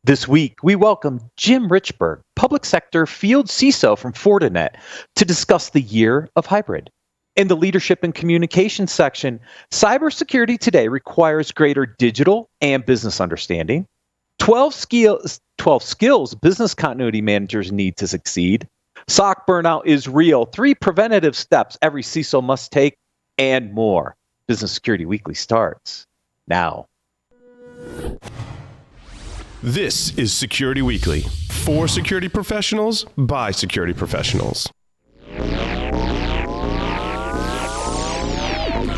This week, we welcome Jim Richberg, Public Sector Field CISO from Fortinet, to discuss the year of hybrid. In the Leadership and Communication section, cybersecurity today requires greater digital and business understanding. 12 skills business continuity managers need to succeed. SOC burnout is real. 3 preventative steps every CISO must take, and more. Business Security Weekly starts now. This is Security Weekly, for security professionals, by security professionals.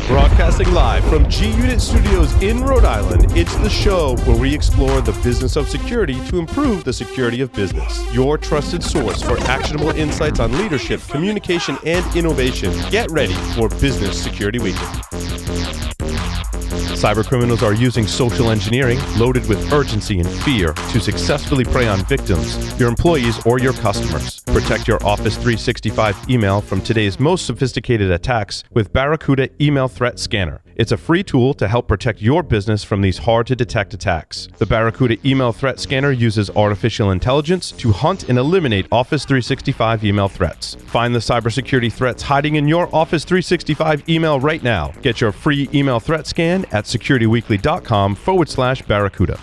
Broadcasting live from G-Unit Studios in Rhode Island, it's the show where we explore the business of security to improve the security of business. Your trusted source for actionable insights on leadership, communication, and innovation. Get ready for Business Security Weekly. Cybercriminals are using social engineering loaded with urgency and fear to successfully prey on victims, your employees, or your customers. Protect your Office 365 email from today's most sophisticated attacks with Barracuda Email Threat Scanner. It's a free tool to help protect your business from these hard-to-detect attacks. The Barracuda Email Threat Scanner uses artificial intelligence to hunt and eliminate Office 365 email threats. Find the cybersecurity threats hiding in your Office 365 email right now. Get your free email threat scan at securityweekly.com/Barracuda.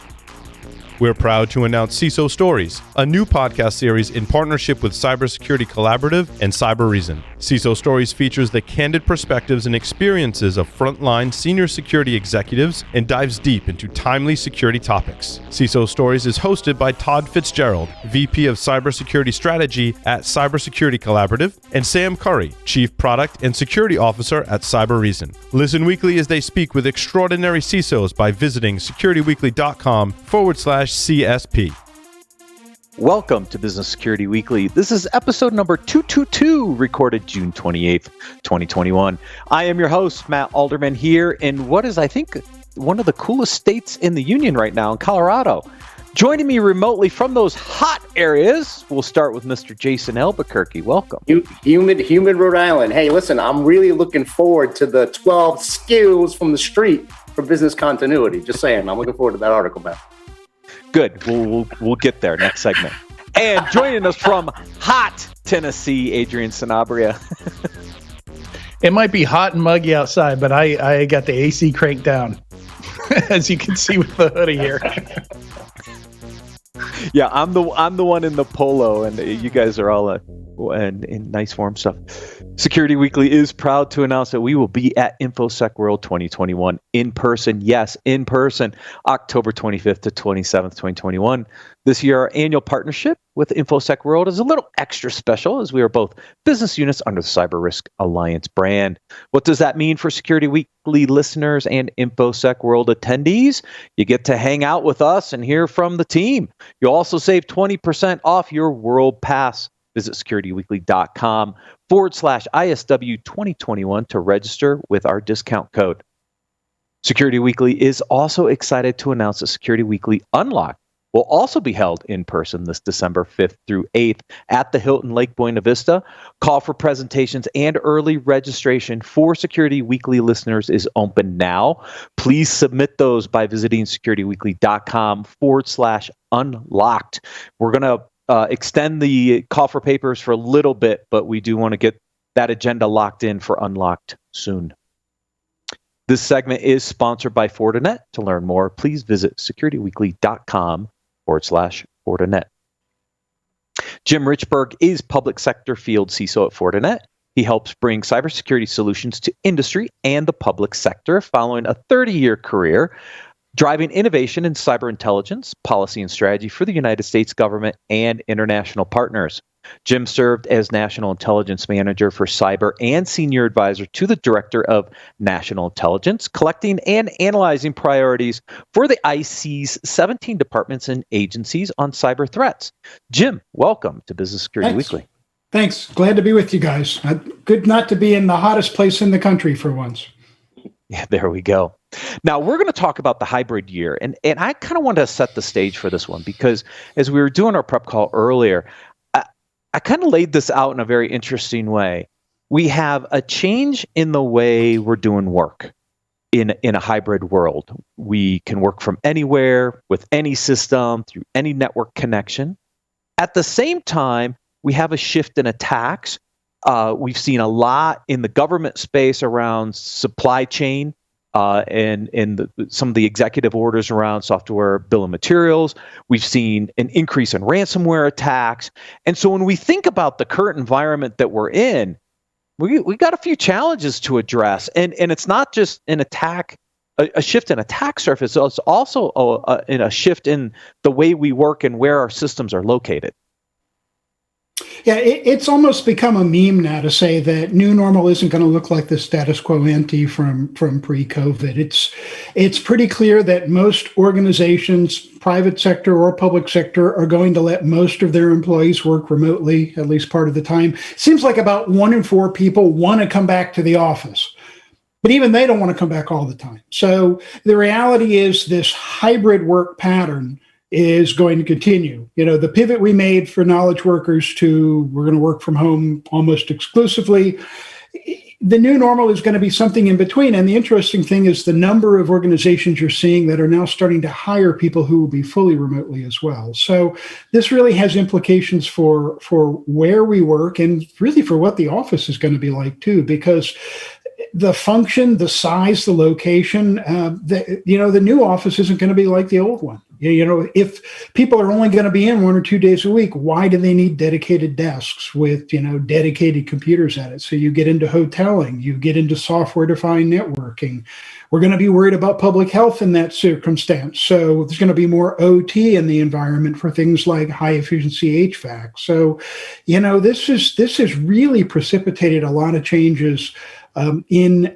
We're proud to announce CISO Stories, a new podcast series in partnership with Cybersecurity Collaborative and Cyber Reason. CISO Stories features the candid perspectives and experiences of frontline senior security executives and dives deep into timely security topics. CISO Stories is hosted by Todd Fitzgerald, VP of Cybersecurity Strategy at Cybersecurity Collaborative, and Sam Curry, Chief Product and Security Officer at Cyber Reason. Listen weekly as they speak with extraordinary CISOs by visiting securityweekly.com/CSP. Welcome to Business Security Weekly. This is episode number 222, recorded June 28th, 2021. I am your host, Matt Alderman, here in what is, I think, one of the coolest states in the union right now, in Colorado. Joining me remotely from those hot areas, we'll start with Mr. Jason Albuquerque. Welcome. Humid Rhode Island. Hey, listen, I'm really looking forward to the 12 skills from the street for business continuity. Just saying, I'm looking forward to that article, Matt. Good. We'll get there next segment. And joining us from hot Tennessee, Adrian Sanabria. It might be hot and muggy outside, but I got the AC cranked down, as you can see with the hoodie here. Yeah, I'm the one in the polo, and you guys are all in nice warm stuff. Security Weekly is proud to announce that we will be at InfoSec World 2021 in person. Yes, in person, October 25th to 27th, 2021. This year, our annual partnership with InfoSec World is a little extra special, as we are both business units under the Cyber Risk Alliance brand. What does that mean for Security Weekly listeners and InfoSec World attendees? You get to hang out with us and hear from the team. You'll also save 20% off your World Pass. Visit securityweekly.com/ISW 2021 to register with our discount code. Security Weekly is also excited to announce that Security Weekly Unlocked will also be held in person this December 5th through 8th at the Hilton Lake Buena Vista. Call for presentations and early registration for Security Weekly listeners is open now. Please submit those by visiting securityweekly.com/unlocked. We're going to extend the call for papers for a little bit, but we do want to get that agenda locked in for Unlocked soon. This segment is sponsored by Fortinet. To learn more, please visit securityweekly.com/Fortinet. Jim Richberg is Public Sector Field CISO at Fortinet. He helps bring cybersecurity solutions to industry and the public sector following a 30-year career driving innovation in cyber intelligence, policy, and strategy for the United States government and international partners. Jim served as National Intelligence Manager for Cyber and Senior Advisor to the Director of National Intelligence, collecting and analyzing priorities for the IC's 17 departments and agencies on cyber threats. Jim, welcome to Business Security Weekly. Thanks. Glad to be with you guys. Good not to be in the hottest place in the country for once. Yeah, there we go. Now, we're going to talk about the hybrid year, and I kind of want to set the stage for this one because as we were doing our prep call earlier, I kind of laid this out in a very interesting way. We have a change in the way we're doing work. in a hybrid world. We can work from anywhere with any system through any network connection. At the same time, we have a shift in attacks. We've seen a lot in the government space around supply chain and some of the executive orders around software bill of materials. We've seen an increase in ransomware attacks. And so when we think about the current environment that we're in, we got a few challenges to address. And it's not just an attack, a shift in attack surface. It's also a shift in the way we work and where our systems are located. Yeah, it's almost become a meme now to say that new normal isn't going to look like the status quo ante from pre-COVID. It's pretty clear that most organizations, private sector or public sector, are going to let most of their employees work remotely, at least part of the time. Seems like about 1 in 4 people want to come back to the office, but even they don't want to come back all the time. So the reality is this hybrid work pattern is going to continue. The pivot we made for knowledge workers to we're going to work from home almost exclusively. The new normal is going to be something in between. And the interesting thing is the number of organizations you're seeing that are now starting to hire people who will be fully remotely as well. So this really has implications for where we work and really for what the office is going to be like too, because the function, the size, the location, the new office isn't going to be like the old one. If people are only going to be in 1 or 2 days a week, why do they need dedicated desks with, dedicated computers at it? So you get into hoteling, you get into software-defined networking. We're going to be worried about public health in that circumstance. So there's going to be more OT in the environment for things like high-efficiency HVAC. So, this has really precipitated a lot of changes in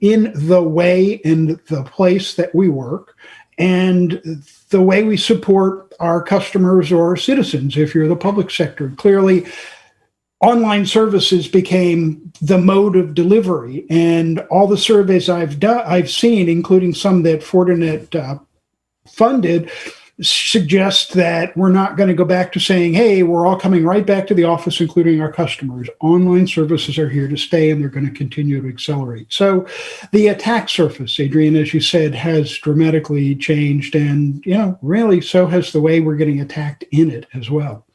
the way and the place that we work and the way we support our customers or our citizens if you're the public sector. Clearly, online services became the mode of delivery, and all the surveys I've seen, including some that Fortinet funded, suggest that we're not going to go back to saying, hey, we're all coming right back to the office, including our customers. Online services are here to stay, and they're going to continue to accelerate. So the attack surface, Adrian, as you said, has dramatically changed, and really so has the way we're getting attacked in it as well.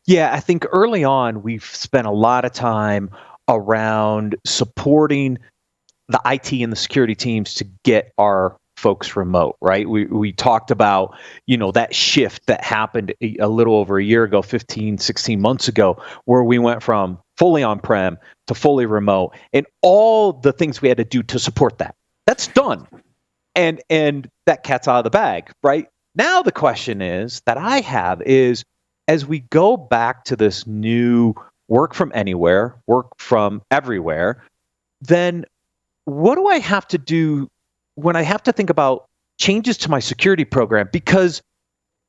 Yeah, I think early on, we've spent a lot of time around supporting the IT and the security teams to get our folks remote, right? We talked about, that shift that happened a little over a year ago, 15, 16 months ago, where we went from fully on-prem to fully remote and all the things we had to do to support that. That's done. And that cat's out of the bag, right? Now the question that I have is, as we go back to this new work from anywhere, work from everywhere, then what do I have to do when I have to think about changes to my security program? Because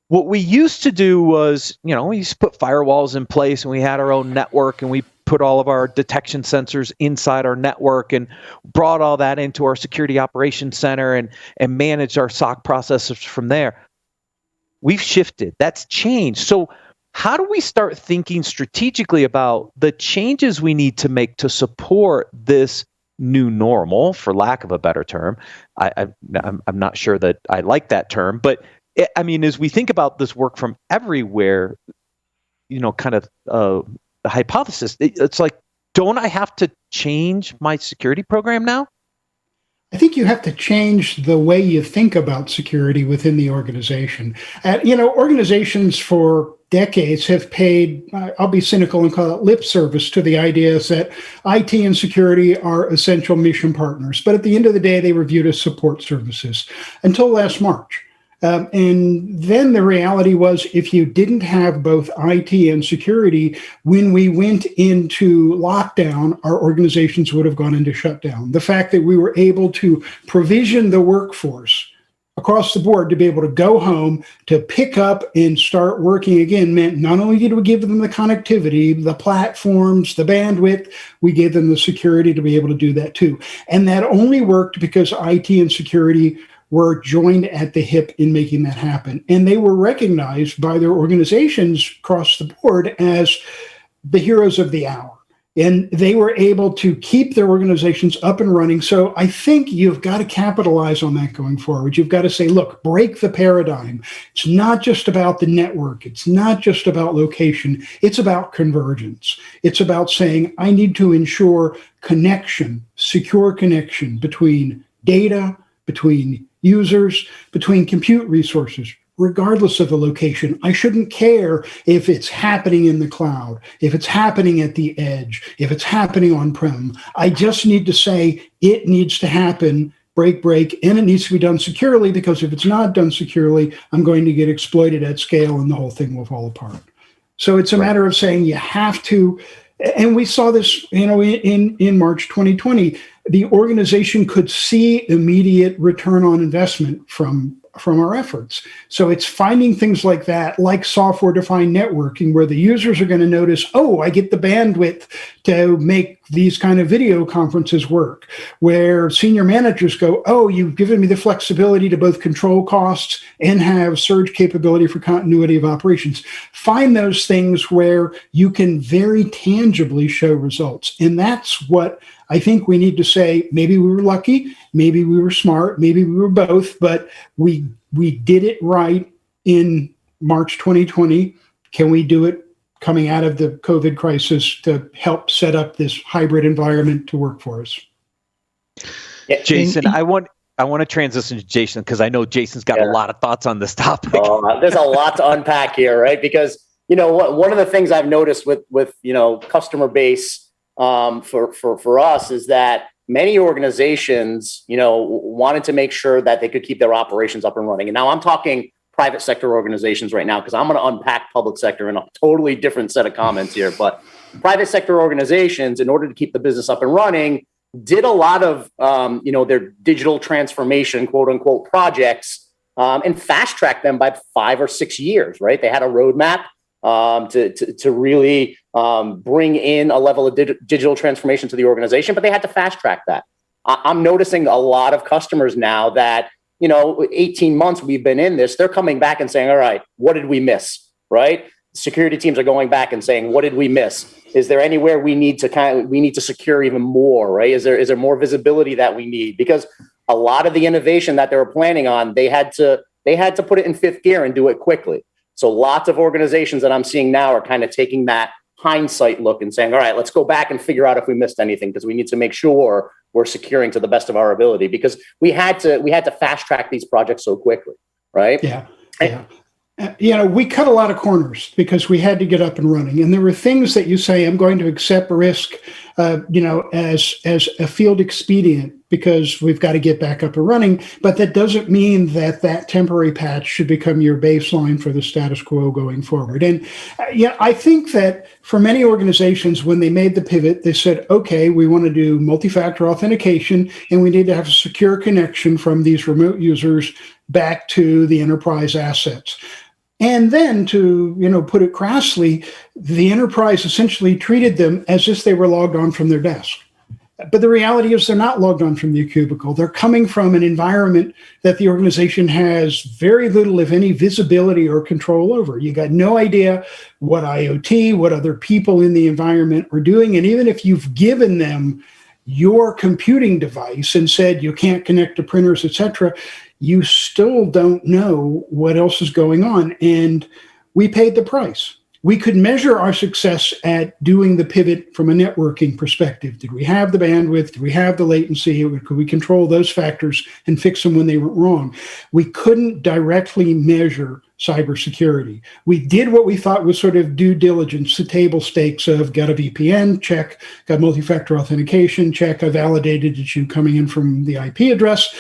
what we used to do was, we used to put firewalls in place and we had our own network and we put all of our detection sensors inside our network and brought all that into our security operations center and managed our SOC processes from there. We've shifted. That's changed. So how do we start thinking strategically about the changes we need to make to support this new normal, for lack of a better term? I'm not sure that I like that term, but as we think about this work from everywhere, kind of the hypothesis, it's like, don't I have to change my security program now? I think you have to change the way you think about security within the organization. Organizations for decades have paid, I'll be cynical and call it lip service to the ideas that IT and security are essential mission partners. But at the end of the day, they were viewed as support services until last March. And then the reality was, if you didn't have both IT and security, when we went into lockdown, our organizations would have gone into shutdown. The fact that we were able to provision the workforce across the board to be able to go home, to pick up and start working again, meant not only did we give them the connectivity, the platforms, the bandwidth, we gave them the security to be able to do that too. And that only worked because IT and security were joined at the hip in making that happen. And they were recognized by their organizations across the board as the heroes of the hour. And they were able to keep their organizations up and running. So I think you've got to capitalize on that going forward. You've got to say, look, break the paradigm. It's not just about the network. It's not just about location. It's about convergence. It's about saying, I need to ensure connection, secure connection between data, between users, between compute resources, regardless of the location. I shouldn't care if it's happening in the cloud, if it's happening at the edge, if it's happening on-prem. I just need to say it needs to happen, break, and it needs to be done securely, because if it's not done securely, I'm going to get exploited at scale and the whole thing will fall apart. So it's a matter of saying you have to, and we saw this, in March 2020, the organization could see immediate return on investment from our efforts. So it's finding things like that, like software-defined networking, where the users are going to notice, oh, I get the bandwidth to make these kind of video conferences work, where senior managers go, oh, you've given me the flexibility to both control costs and have surge capability for continuity of operations. Find those things where you can very tangibly show results. And that's what I think we need to say. Maybe we were lucky, maybe we were smart, maybe we were both, but we did it right in March 2020. Can we do it coming out of the COVID crisis to help set up this hybrid environment to work for us? Yeah, Jason, I want to transition to Jason, because I know Jason's got a lot of thoughts on this topic. There's a lot to unpack here, right? Because one of the things I've noticed with customer base for us is that many organizations, wanted to make sure that they could keep their operations up and running. And now I'm talking private sector organizations right now, because I'm going to unpack public sector in a totally different set of comments here. But private sector organizations, in order to keep the business up and running, did a lot of, their digital transformation, quote unquote, projects, and fast tracked them by 5 or 6 years, right? They had a roadmap to really bring in a level of digital transformation to the organization, but they had to fast track that. I'm noticing a lot of customers now that, 18 months we've been in this, they're coming back and saying, all right, what did we miss, right? Security teams are going back and saying, what did we miss? Is there anywhere we need to secure even more, right? Is there more visibility that we need? Because a lot of the innovation that they were planning on, they had to put it in fifth gear and do it quickly. So lots of organizations that I'm seeing now are kind of taking that hindsight look and saying, all right, let's go back and figure out if we missed anything, because we need to make sure we're securing to the best of our ability, because we had to fast track these projects so quickly, right? Yeah. We cut a lot of corners because we had to get up and running. And there were things that you say, I'm going to accept risk, as a field expedient because we've got to get back up and running. But that doesn't mean that temporary patch should become your baseline for the status quo going forward. And I think that for many organizations, when they made the pivot, they said, okay, we want to do multi-factor authentication, and we need to have a secure connection from these remote users back to the enterprise assets. And then, to put it crassly, the enterprise essentially treated them as if they were logged on from their desk. But the reality is they're not logged on from the cubicle. They're coming from an environment that the organization has very little, if any, visibility or control over. You got no idea what IoT, what other people in the environment are doing. And even if you've given them your computing device and said you can't connect to printers, et cetera, you still don't know what else is going on. And we paid the price. We could measure our success at doing the pivot from a networking perspective. Did we have the bandwidth? Did we have the latency? Could we control those factors and fix them when they went wrong? We couldn't directly measure cybersecurity. We did what we thought was sort of due diligence, the table stakes of got a VPN, check, got multi-factor authentication, check, I validated that you coming in from the IP address,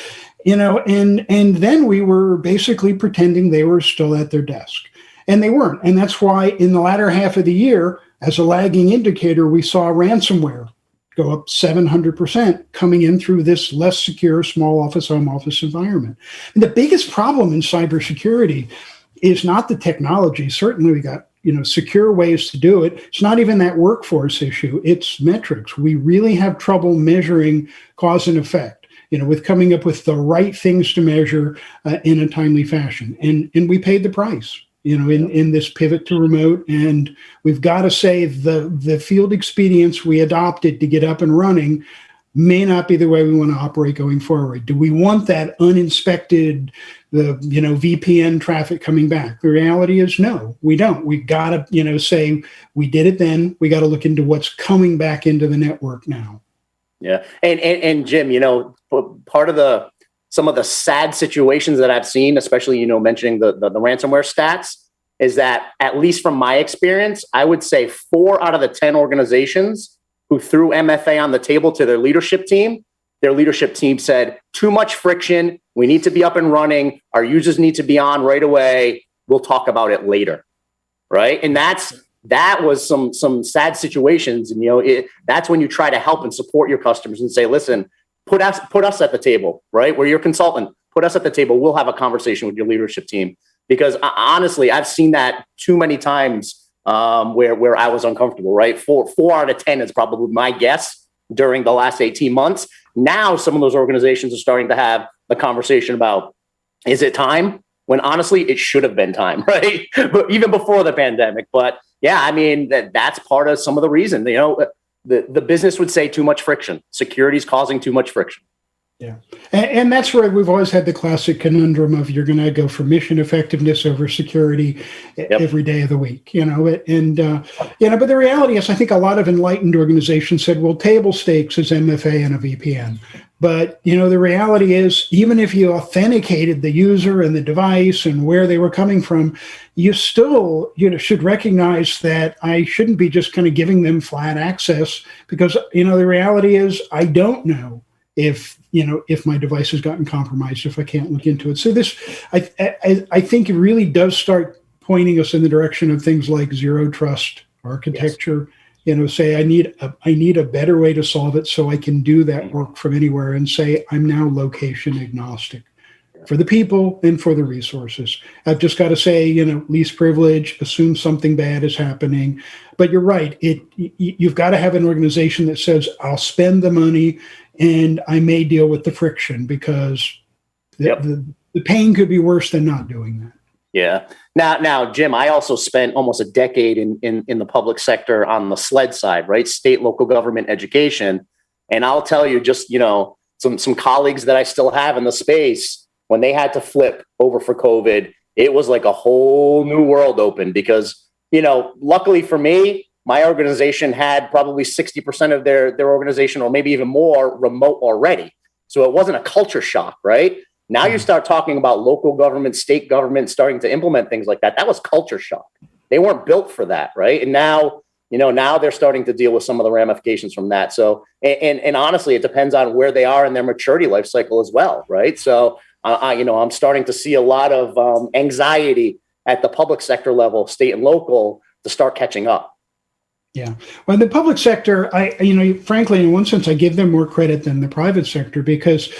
and then we were basically pretending they were still at their desk. And they weren't. And that's why in the latter half of the year, as a lagging indicator, we saw ransomware go up 700% coming in through this less secure small office, home office environment. And the biggest problem in cybersecurity is not the technology. Certainly we got secure ways to do it. It's not even that workforce issue. It's metrics. We really have trouble measuring cause and effect, with coming up with the right things to measure in a timely fashion. And we paid the price. in this pivot to remote. And we've got to say the field expedience we adopted to get up and running may not be the way we want to operate going forward. Do we want that uninspected, VPN traffic coming back? The reality is no, we don't. We've got to, say we did it then. We got to look into what's coming back into the network now. Yeah. And Jim, part of some of the sad situations that I've seen, especially, mentioning the ransomware stats, is that at least from my experience, I would say 4 out of the 10 organizations who threw MFA on the table to their leadership team said, too much friction. We need to be up and running. Our users need to be on right away. We'll talk about it later. Right. And that was some sad situations. And, that's when you try to help and support your customers and say, listen, put us at the table, right? We're your consultant. Put us at the table. We'll have a conversation with your leadership team. Because honestly, I've seen that too many times where I was uncomfortable, right? 4 out of 10 is probably my guess during the last 18 months. Now, some of those organizations are starting to have the conversation about, is it time? When honestly, it should have been time, right? Even before the pandemic. But yeah, I mean, that's part of some of the reason, the business would say too much friction. Security is causing too much friction. Yeah. And that's where we've always had the classic conundrum of you're going to go for mission effectiveness over security every day of the week, but the reality is I think a lot of enlightened organizations said, well, table stakes is MFA and a VPN. But, the reality is even if you authenticated the user and the device and where they were coming from, you still, should recognize that I shouldn't be just kind of giving them flat access because, the reality is I don't know if my device has gotten compromised, if I can't look into it. So this, I think it really does start pointing us in the direction of things like zero trust architecture. Yes. Say I need a better way to solve it so I can do that work from anywhere and say I'm now location agnostic for the people and for the resources. I've just got to say, least privilege, assume something bad is happening. But you're right. You've got to have an organization that says I'll spend the money and I may deal with the friction because the pain could be worse than not doing that. Yeah. Now, Jim, I also spent almost a decade in the public sector on the SLED side, right? State, local government education. And I'll tell you just, some colleagues that I still have in the space, when they had to flip over for COVID, it was like a whole new world opened because, luckily for me, my organization had probably 60% of their organization or maybe even more remote already. So it wasn't a culture shock, right? Now you start talking about local government, state government starting to implement things like that. That was culture shock. They weren't built for that, right? And now, now they're starting to deal with some of the ramifications from that. So, and honestly, it depends on where they are in their maturity life cycle as well, right? So, I'm starting to see a lot of anxiety at the public sector level, state and local, to start catching up. Yeah. Well, the public sector, frankly, in one sense, I give them more credit than the private sector because,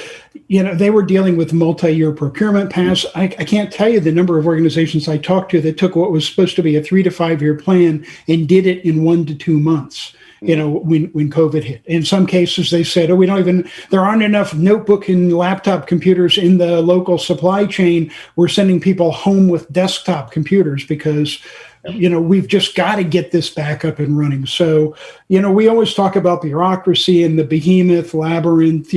they were dealing with multi-year procurement paths. I can't tell you the number of organizations I talked to that took what was supposed to be a 3 to 5 year plan and did it in 1 to 2 months. When COVID hit. In some cases, they said, there aren't enough notebook and laptop computers in the local supply chain. We're sending people home with desktop computers because, we've just got to get this back up and running. So, we always talk about bureaucracy and the behemoth labyrinth,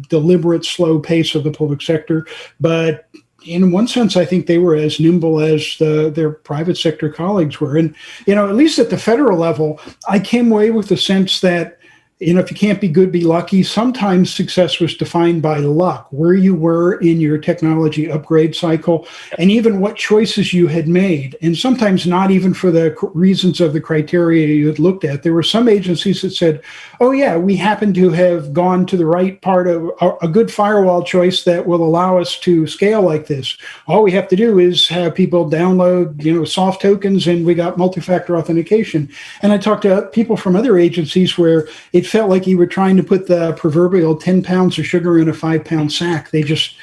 deliberate, slow pace of the public sector. But in one sense, I think they were as nimble as their private sector colleagues were. And, at least at the federal level, I came away with the sense that, if you can't be good, be lucky. Sometimes success was defined by luck, where you were in your technology upgrade cycle, and even what choices you had made. And sometimes not even for the reasons of the criteria you had looked at. There were some agencies that said, oh yeah, we happen to have gone to the right part of a good firewall choice that will allow us to scale like this. All we have to do is have people download, soft tokens, and we got multi-factor authentication. And I talked to people from other agencies where it felt like you were trying to put the proverbial 10 pounds of sugar in a 5-pound sack. They just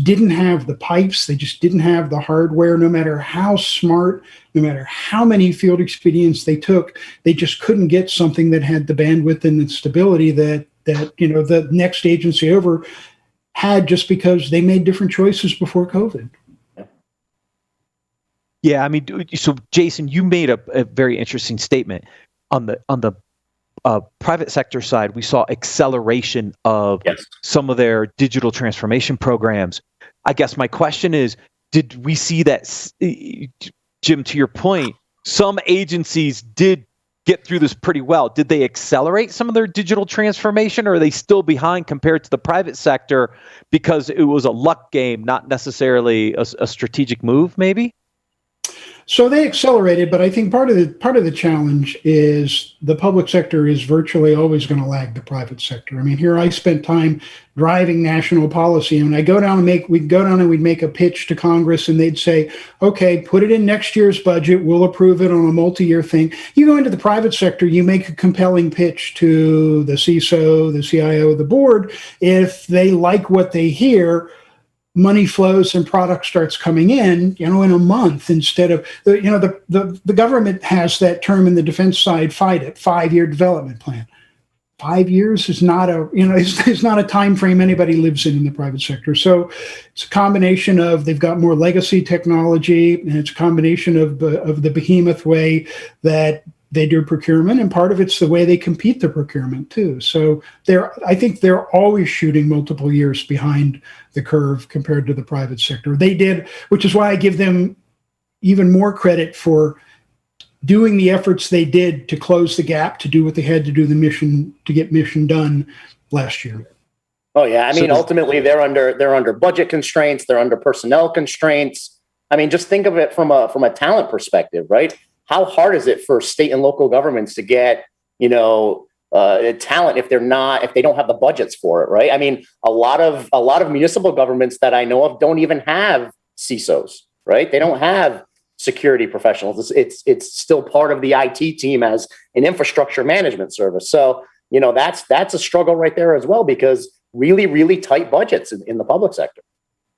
didn't have the pipes. They just didn't have the hardware. No matter how smart, no matter how many field expedients they took, they just couldn't get something that had the bandwidth and the stability that the next agency over had, just because they made different choices before COVID. Yeah, I mean, so Jason, you made a very interesting statement on the private sector side. We saw acceleration of Yes. some of their digital transformation programs. I guess my question is, did we see that, Jim, to your point, some agencies did get through this pretty well? Did they accelerate some of their digital transformation, or are they still behind compared to the private sector because it was a luck game, not necessarily a strategic move, maybe? So they accelerated, but I think part of the challenge is the public sector is virtually always going to lag the private sector. I mean, here I spent time driving national policy, and we'd go down and we'd make a pitch to Congress, and they'd say, "Okay, put it in next year's budget. We'll approve it on a multi-year thing." You go into the private sector, you make a compelling pitch to the CISO, the CIO, the board. If they like what they hear, money flows and product starts coming in, in a month instead of, the government has that term in the defense side, fight it, 5-year development plan. 5 years is not it's not a time frame anybody lives in the private sector. So it's a combination of, they've got more legacy technology, and it's a combination of the behemoth way that they do procurement, and part of it's the way they compete the procurement too. So I think they're always shooting multiple years behind the curve compared to the private sector. They did, which is why I give them even more credit for doing the efforts they did to close the gap, to do what they had to do to get mission done last year. Oh yeah, I mean, ultimately they're under budget constraints, they're under personnel constraints. I mean, just think of it from a talent perspective, right? How hard is it for state and local governments to get, talent if they don't have the budgets for it, right? I mean, a lot of municipal governments that I know of don't even have CISOs, right? They don't have security professionals. It's still part of the IT team as an infrastructure management service. So, that's a struggle right there as well, because really, really tight budgets in the public sector.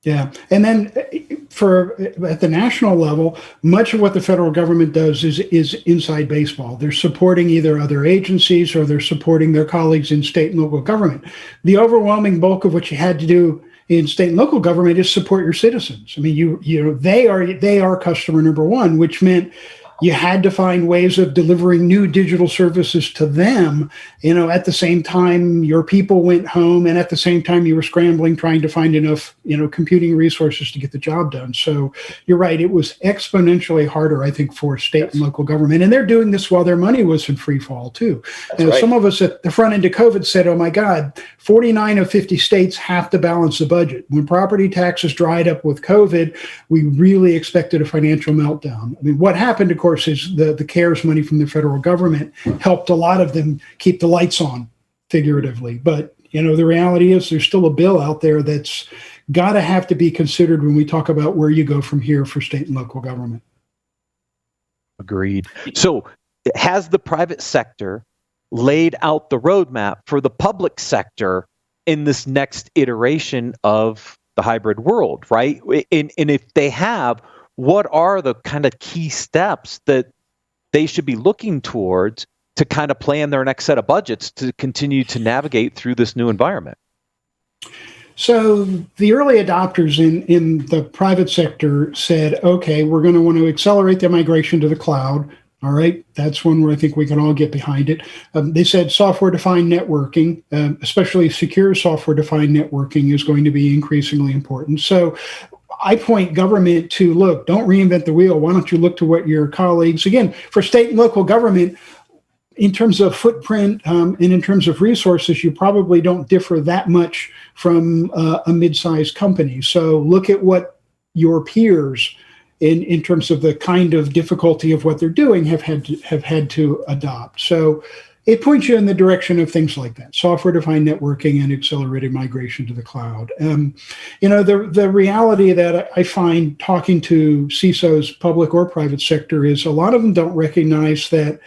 Yeah. And then at the national level, much of what the federal government does is inside baseball. They're supporting either other agencies or they're supporting their colleagues in state and local government. The overwhelming bulk of what you had to do in state and local government is support your citizens. I mean, they are customer number one, which meant you had to find ways of delivering new digital services to them, at the same time your people went home, and at the same time you were scrambling, trying to find enough, computing resources to get the job done. So you're right. It was exponentially harder, I think, for state and local government. And they're doing this while their money was in free fall too. Right. Some of us at the front end of COVID said, oh my God, 49 of 50 states have to balance the budget. When property taxes dried up with COVID, we really expected a financial meltdown. I mean, what happened, of course, is the CARES money from the federal government helped a lot of them keep the lights on, figuratively. But, the reality is there's still a bill out there that's got to have to be considered when we talk about where you go from here for state and local government. Agreed. So has the private sector laid out the roadmap for the public sector in this next iteration of the hybrid world, right? And if they have, what are the kind of key steps that they should be looking towards to kind of plan their next set of budgets to continue to navigate through this new environment? So the early adopters in the private sector said, okay, we're going to want to accelerate the migration to the cloud. All right, that's one where I think we can all get behind it. They said software-defined networking, especially secure software-defined networking, is going to be increasingly important. So I point government to, look, don't reinvent the wheel. Why don't you look to what your colleagues, again, for state and local government, in terms of footprint and in terms of resources, you probably don't differ that much from a mid-sized company. So look at what your peers in terms of the kind of difficulty of what they're doing have had to adopt. So it points you in the direction of things like that, software-defined networking and accelerated migration to the cloud. The reality that I find talking to CISOs, public or private sector, is a lot of them don't recognize that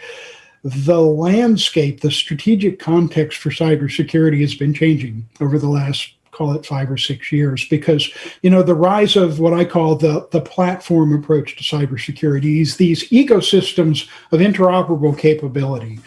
the landscape, the strategic context for cybersecurity has been changing over the last, call it 5 or 6 years, because, the rise of what I call the platform approach to cybersecurity is these ecosystems of interoperable capability.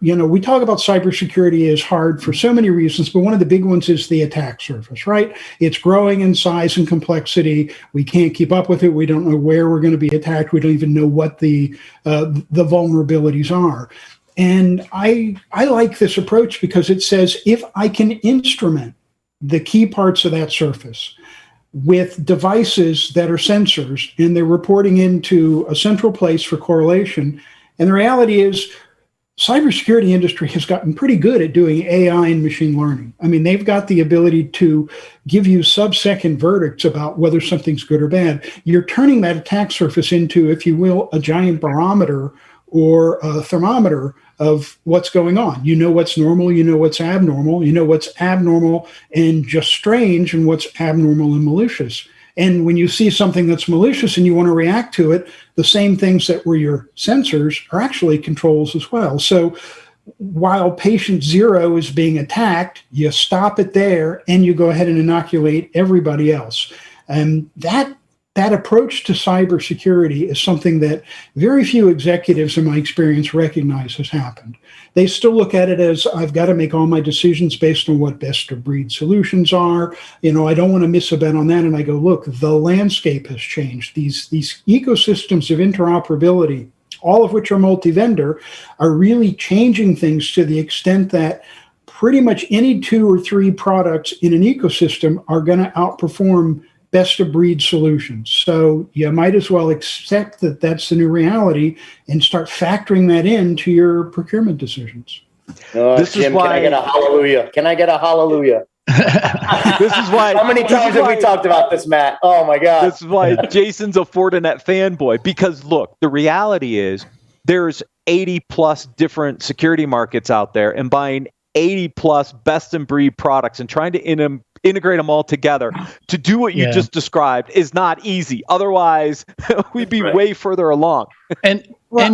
We talk about cybersecurity as hard for so many reasons, but one of the big ones is the attack surface, right? It's growing in size and complexity. We can't keep up with it. We don't know where we're going to be attacked. We don't even know what the vulnerabilities are. And I like this approach because it says, if I can instrument the key parts of that surface with devices that are sensors, and they're reporting into a central place for correlation. And the reality is, cybersecurity industry has gotten pretty good at doing AI and machine learning. I mean, they've got the ability to give you sub-second verdicts about whether something's good or bad. You're turning that attack surface into, if you will, a giant barometer or a thermometer of what's going on. You know what's normal, you know what's abnormal, you know what's abnormal and just strange, and what's abnormal and malicious. And when you see something that's malicious and you want to react to it, the same things that were your sensors are actually controls as well. So while patient zero is being attacked, you stop it there and you go ahead and inoculate everybody else. And that approach to cybersecurity is something that very few executives, in my experience, recognize has happened. They still look at it as, I've got to make all my decisions based on what best of breed solutions are. I don't want to miss a bet on that. And I go, look, the landscape has changed. These ecosystems of interoperability, all of which are multi-vendor, are really changing things to the extent that pretty much any 2 or 3 products in an ecosystem are going to outperform best of breed solutions. So you might as well accept that that's the new reality and start factoring that into your procurement decisions. Jim, can I get a hallelujah? Can I get a hallelujah? This is why. How many times have we talked about this, Matt? Oh my God. This is why Jason's a Fortinet fanboy. Because look, the reality is there's 80 plus different security markets out there, and buying 80 plus best in breed products and trying to integrate them all together to do what you just described is not easy. Otherwise, we'd be way further along. And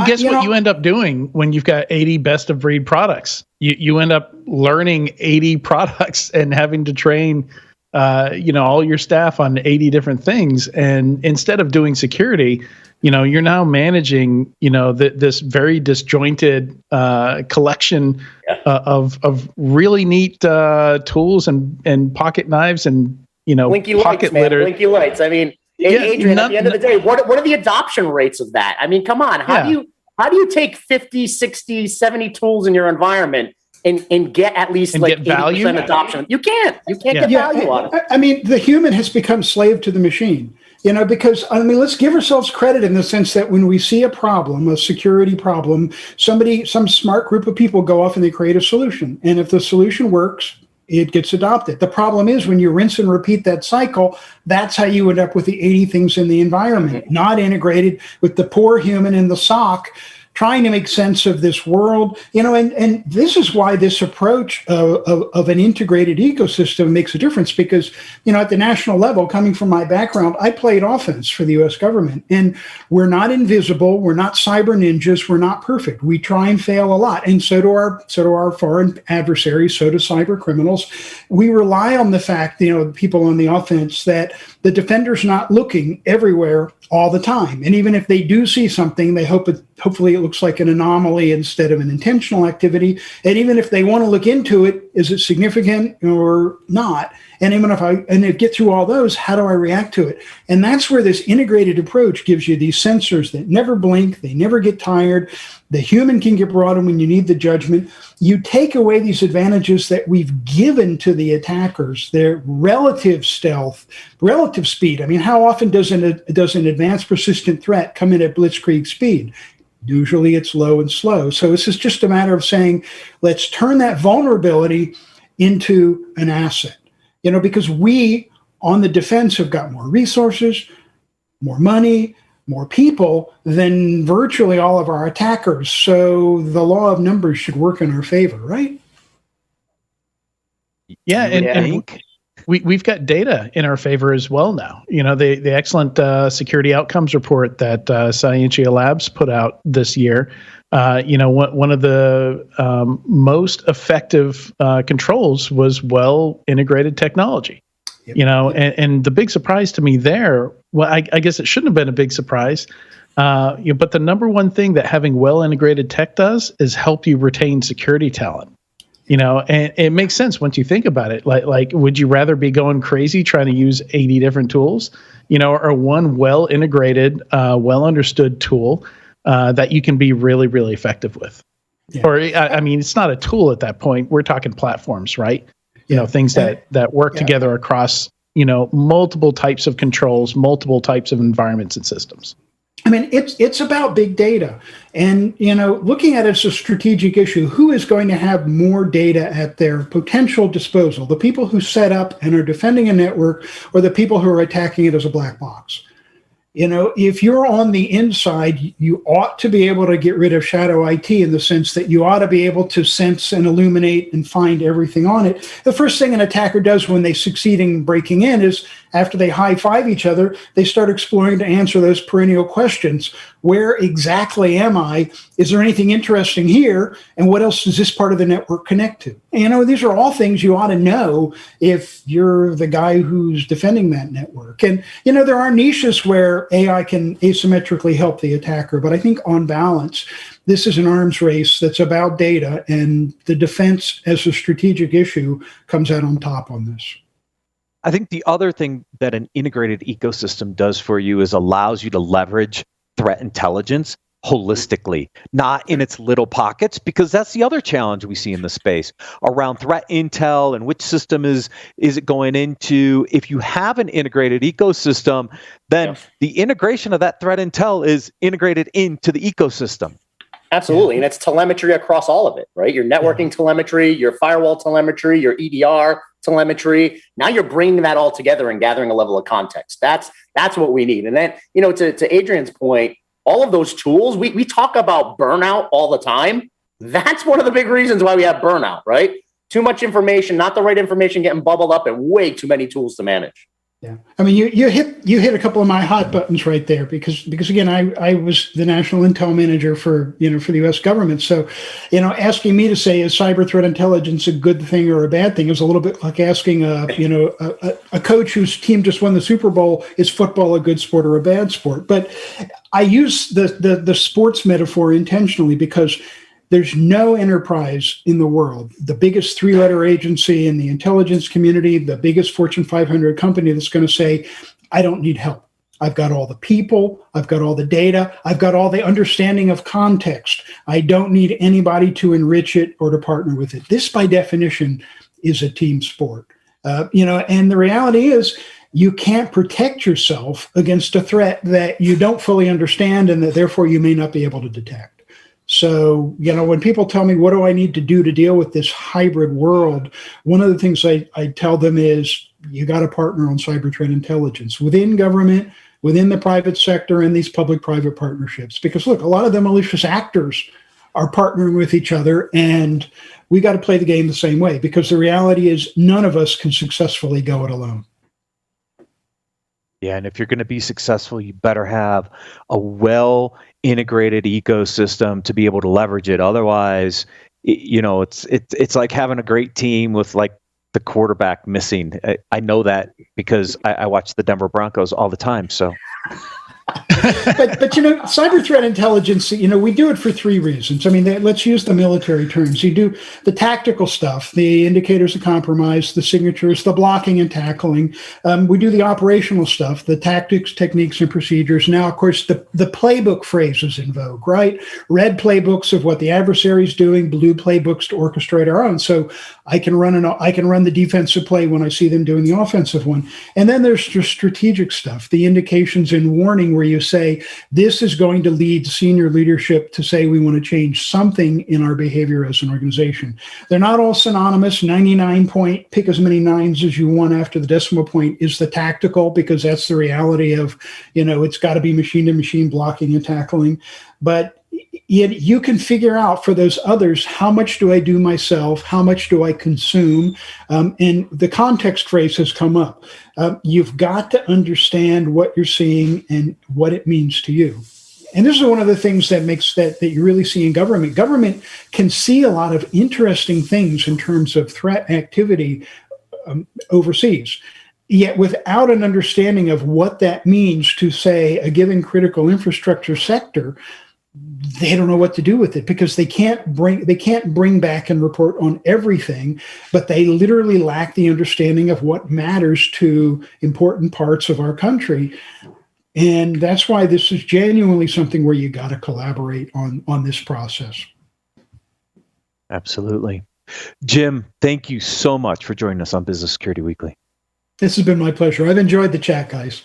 guess what you end up doing when you've got 80 best of breed products? You end up learning 80 products and having to train all your staff on 80 different things. And instead of doing security, you're now managing, this very disjointed collection of really neat tools and pocket knives and, blinky pocket lights, man. litter. Blinky lights. I mean, Adrian, at the end of the day, what are the adoption rates of that? I mean, come on. How do you take 50, 60, 70 tools in your environment and get at least like 80% adoption? You can't get value on it. I mean, the human has become slave to the machine. Because, let's give ourselves credit in the sense that when we see a problem, a security problem, some smart group of people go off and they create a solution. And if the solution works, it gets adopted. The problem is when you rinse and repeat that cycle, that's how you end up with the 80 things in the environment, not integrated with the poor human in the SOC trying to make sense of this world, and this is why this approach of an integrated ecosystem makes a difference because, at the national level, coming from my background, I played offense for the U.S. government, and we're not invisible. We're not cyber ninjas. We're not perfect. We try and fail a lot. And so do our foreign adversaries. So do cyber criminals. We rely on the fact, people on the offense, that the defender's not looking everywhere all the time. And even if they do see something, they hopefully it looks like an anomaly instead of an intentional activity. And even if they want to look into it, is it significant or not? And even if I get through all those, how do I react to it? And that's where this integrated approach gives you these sensors that never blink, they never get tired. The human can get brought in when you need the judgment. You take away these advantages that we've given to the attackers, their relative stealth, relative speed. I mean, how often does an advanced persistent threat come in at blitzkrieg speed? Usually it's low and slow. So this is just a matter of saying, let's turn that vulnerability into an asset. Because we on the defense have got more resources, more money, more people than virtually all of our attackers. So the law of numbers should work in our favor, right? Yeah, and we've got data in our favor as well now. The excellent security outcomes report that Scientia Labs put out this year One of the most effective controls was well-integrated technology. Yep. And the big surprise to me there, well, I guess it shouldn't have been a big surprise, but the number one thing that having well-integrated tech does is help you retain security talent. And it makes sense once you think about it. Like, would you rather be going crazy trying to use 80 different tools, or one well-integrated, well-understood tool that you can be really, really effective with? Yeah. Or, I mean, it's not a tool at that point. We're talking platforms, right? Things that work together across, multiple types of controls, multiple types of environments and systems. I mean, it's about big data, and looking at it as a strategic issue. Who is going to have more data at their potential disposal? The people who set up and are defending a network, or the people who are attacking it as a black box? If you're on the inside, you ought to be able to get rid of shadow IT in the sense that you ought to be able to sense and illuminate and find everything on it. The first thing an attacker does when they succeed in breaking in is, after they high-five each other, they start exploring to answer those perennial questions. Where exactly am I? Is there anything interesting here? And what else does this part of the network connect to? These are all things you ought to know if you're the guy who's defending that network. And, there are niches where AI can asymmetrically help the attacker. But I think on balance, this is an arms race that's about data, and the defense as a strategic issue comes out on top on this. I think the other thing that an integrated ecosystem does for you is allows you to leverage threat intelligence holistically, not in its little pockets, because that's the other challenge we see in the space around threat intel and which system is it going into. If you have an integrated ecosystem, then the integration of that threat intel is integrated into the ecosystem. Absolutely. And it's telemetry across all of it, right? Your networking telemetry, your firewall telemetry, your EDR telemetry. Now you're bringing that all together and gathering a level of context. That's what we need. And then, to Adrian's point, all of those tools, we talk about burnout all the time. That's one of the big reasons why we have burnout, right? Too much information, not the right information getting bubbled up, and way too many tools to manage. Yeah, I mean, you hit a couple of my hot buttons right there because again, I was the national intel manager for the U.S. government. So, asking me to say, is cyber threat intelligence a good thing or a bad thing, is a little bit like asking a coach whose team just won the Super Bowl, is football a good sport or a bad sport? But I use the sports metaphor intentionally because there's no enterprise in the world, the biggest three-letter agency in the intelligence community, the biggest Fortune 500 company, that's going to say, I don't need help. I've got all the people, I've got all the data, I've got all the understanding of context. I don't need anybody to enrich it or to partner with it. This, by definition, is a team sport. And the reality is, you can't protect yourself against a threat that you don't fully understand and that therefore you may not be able to detect. So, when people tell me, what do I need to do to deal with this hybrid world? One of the things I tell them is, you got to partner on cyber threat intelligence within government, within the private sector, and these public-private partnerships. Because look, a lot of the malicious actors are partnering with each other, and we got to play the game the same way, because the reality is none of us can successfully go it alone. Yeah, and if you're going to be successful, you better have a well-integrated ecosystem to be able to leverage it. Otherwise, it's like having a great team with like the quarterback missing. I know that because I watch the Denver Broncos all the time. So. but cyber threat intelligence, we do it for three reasons. I mean, let's use the military terms. You do the tactical stuff, the indicators of compromise, the signatures, the blocking and tackling. We do the operational stuff, the tactics, techniques, and procedures. Now, of course, the playbook phrase is in vogue, right? Red playbooks of what the adversary's doing, blue playbooks to orchestrate our own. So I can run the defensive play when I see them doing the offensive one. And then there's just strategic stuff, the indications and warning, where you say, this is going to lead senior leadership to say we want to change something in our behavior as an organization. They're not all synonymous. 99 point, pick as many nines as you want after the decimal point, is the tactical, because that's the reality of, it's got to be machine to machine blocking and tackling. But you can figure out for those others, how much do I do myself? How much do I consume? And the context phrase has come up. You've got to understand what you're seeing and what it means to you. And this is one of the things that makes that you really see in government. Government can see a lot of interesting things in terms of threat activity overseas, yet without an understanding of what that means to, say, a given critical infrastructure sector, they don't know what to do with it, because they can't bring back and report on everything, but they literally lack the understanding of what matters to important parts of our country. And that's why this is genuinely something where you got to collaborate on this process. Absolutely. Jim, thank you so much for joining us on Business Security Weekly. This has been my pleasure. I've enjoyed the chat, guys.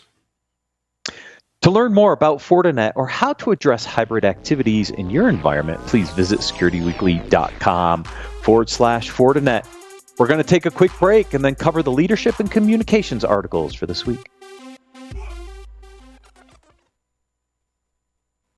To learn more about Fortinet or how to address hybrid activities in your environment, please visit securityweekly.com/Fortinet. We're going to take a quick break and then cover the leadership and communications articles for this week.